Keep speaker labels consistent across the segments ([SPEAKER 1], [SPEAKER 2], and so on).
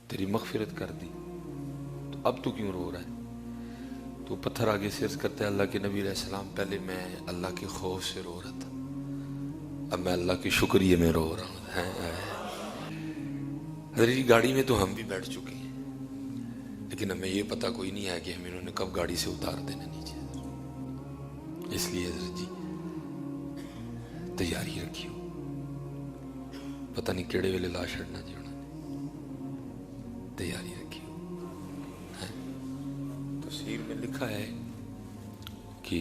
[SPEAKER 1] تیری مغفرت کر دی، تو اب تو کیوں رو رہا ہے؟ تو پتھر آگے سے عرض کرتا ہے اللہ کے نبی علیہ السلام پہلے میں اللہ کے خوف سے رو رہا تھا، اب میں اللہ کے شکریہ میں رو رہا ہوں۔ حضرت جی گاڑی میں تو ہم بھی بیٹھ چکے ہیں، لیکن ہمیں یہ پتہ کوئی نہیں ہے کہ ہمیں انہوں نے کب گاڑی سے اتار دینا نیچے۔ اس لیے حضرت جی تیاری رکھیو، پتہ نہیں کیڑے ویلے لا چھڑنا جی انہوں نے، تیاری رکھیو۔ تفسیر میں لکھا ہے کہ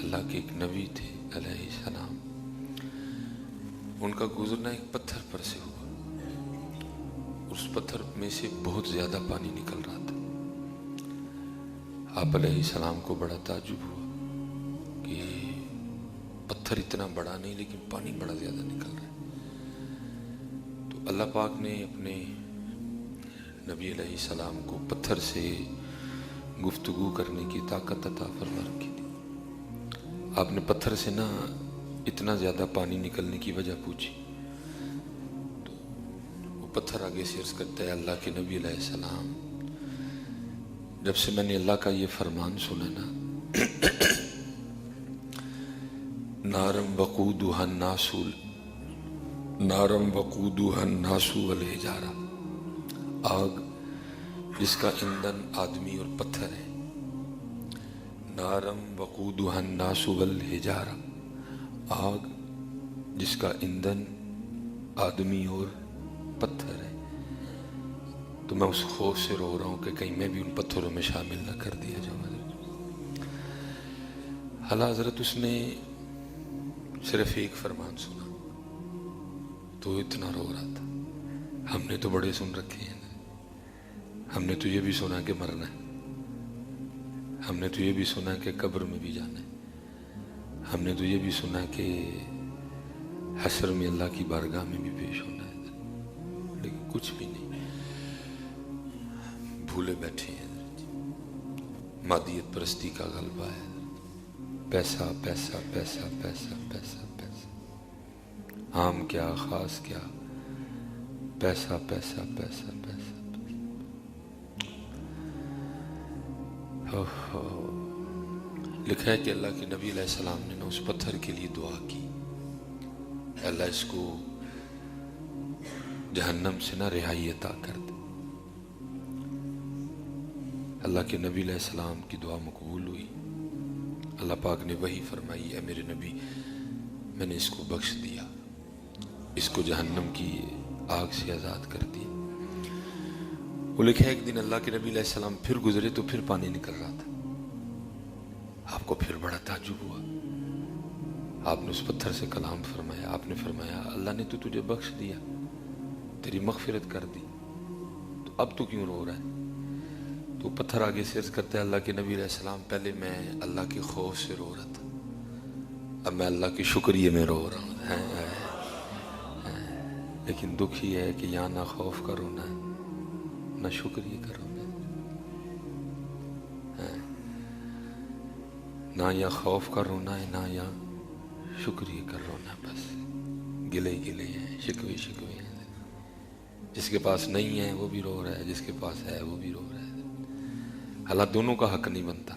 [SPEAKER 1] اللہ کے ایک نبی تھے علیہ السلام، ان کا گزرنا ایک پتھر پر سے ہوا، اس پتھر میں سے بہت زیادہ پانی نکل رہا تھا۔ آپ علیہ السلام کو بڑا تعجب ہوا کہ پتھر اتنا بڑا نہیں لیکن پانی بڑا زیادہ نکل رہا ہے۔ تو اللہ پاک نے اپنے نبی علیہ السلام کو پتھر سے گفتگو کرنے کی طاقت عطا فرما رکھی تھی۔ آپ نے پتھر سے نہ اتنا زیادہ پانی نکلنے کی وجہ پوچھی، تو وہ پتھر آگے سے عرض کرتا ہے اللہ کے نبی علیہ السلام، جب سے میں نے اللہ کا یہ فرمان سنا نا، نارم وقودها الناس والحجارہ، آگ جس کا ایندھن آدمی اور پتھر ہے، نارم وقودها الناس والحجارہ، آگ جس کا ایندھن آدمی اور پتھر ہے، تو میں اس خوف سے رو رہا ہوں کہ کہیں میں بھی ان پتھروں میں شامل نہ کر دیا جاؤں۔ حالانکہ حضرت اس نے صرف ایک فرمان سنا تو اتنا رو رہا تھا۔ ہم نے تو بڑے سن رکھے ہیں، ہم نے تو یہ بھی سنا کہ مرنا ہے، ہم نے تو یہ بھی سنا کہ قبر میں بھی جانا ہے، ہم نے تو یہ بھی سنا کہ حشر میں اللہ کی بارگاہ میں بھی پیش ہونا ہے، لیکن کچھ بھی نہیں، بھولے بیٹھے ہیں۔ مادیت پرستی کا غلبہ ہے، پیسہ پیسہ پیسہ پیسہ پیسہ پیسہ، عام کیا خاص کیا، پیسہ پیسہ پیسہ پیسہ۔ لکھا ہے کہ اللہ کے نبی علیہ السلام نے اس پتھر کے لیے دعا کی، اللہ اس کو جہنم سے نہ رہائی عطا کر دے۔ اللہ کے نبی علیہ السلام کی دعا مقبول ہوئی، اللہ پاک نے وہی فرمائی، اے میرے نبی میں نے اس کو بخش دیا، اس کو جہنم کی آگ سے آزاد کر دیا۔ وہ لکھا ہے ایک دن اللہ کے نبی علیہ السلام پھر گزرے تو پھر پانی نکل رہا تھا، آپ کو پھر بڑا تعجب ہوا، آپ نے اس پتھر سے کلام فرمایا، آپ نے فرمایا اللہ نے تو تجھے بخش دیا، تیری مغفرت کر دی، تو اب تو کیوں رو رہا ہے؟ تو پتھر آگے سے عرض کرتا ہے اللہ کے نبی علیہ السلام پہلے میں اللہ کے خوف سے رو رہا تھا، اب میں اللہ کے شکریہ میں رو رہا ہوں۔ لیکن دکھ ہی ہے کہ یہاں نہ خوف کا رونا ہے نہ شکریہ کا رونا ہے، نہ یا خوف کا رونا ہے نہ یا شکریہ کا رونا، بس گلے گلے ہیں، شکوے شکوے ہیں۔ جس کے پاس نہیں ہے وہ بھی رو رہا ہے، جس کے پاس ہے وہ بھی رو رہا ہے، حالانکہ دونوں کا حق نہیں بنتا۔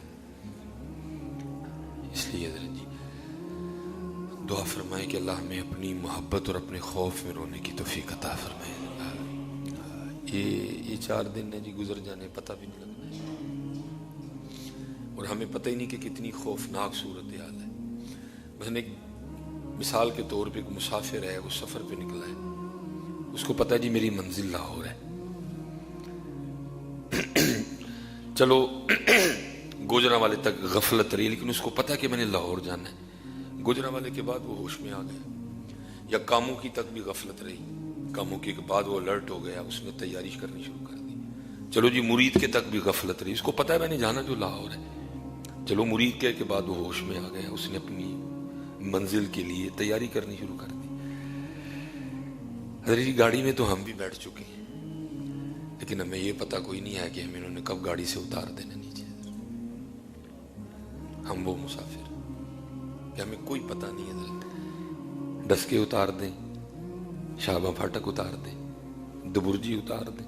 [SPEAKER 1] اس لیے حضرت جی دعا فرمائے کہ اللہ ہمیں اپنی محبت اور اپنے خوف میں رونے کی توفیق عطا فرمائے۔ یہ 4 دن نے جی گزر جانے پتہ بھی نہیں لگنا ہے، اور ہمیں پتہ ہی نہیں کہ کتنی خوفناک صورتحال ہے۔ مثلا ایک مثال کے طور پہ ایک مسافر ہے، وہ سفر پہ نکلا ہے، اس کو پتہ ہے جی میری منزل لاہور ہے، چلو گوجرانوالے تک غفلت رہی، لیکن اس کو پتہ کہ میں نے لاہور جانا ہے۔ گوجرانوالے کے بعد وہ ہوش میں آ گیا، یا کاموں کی تک بھی غفلت رہی، کاموں کے بعد وہ الرٹ ہو گیا، اس نے تیاری کرنی شروع کر دی۔ چلو جی مرید کے تک بھی غفلت رہی، اس کو پتہ ہے میں نے جانا جو لاہور ہے، چلو مرید کے بعد وہ ہوش میں آ گیا، اس نے اپنی منزل کے لیے تیاری کرنی شروع کر دی۔ حضرت جی گاڑی میں تو ہم بھی بیٹھ چکے ہیں، لیکن ہمیں یہ پتہ کوئی نہیں ہے کہ ہمیں انہوں نے کب گاڑی سے اتار دینا نیچے۔ ہم وہ مسافر کہ ہمیں کوئی پتہ نہیں ہے، ڈسکے اتار دیں، شاہباں پھاٹک اتار دیں، دبرجی اتار دیں،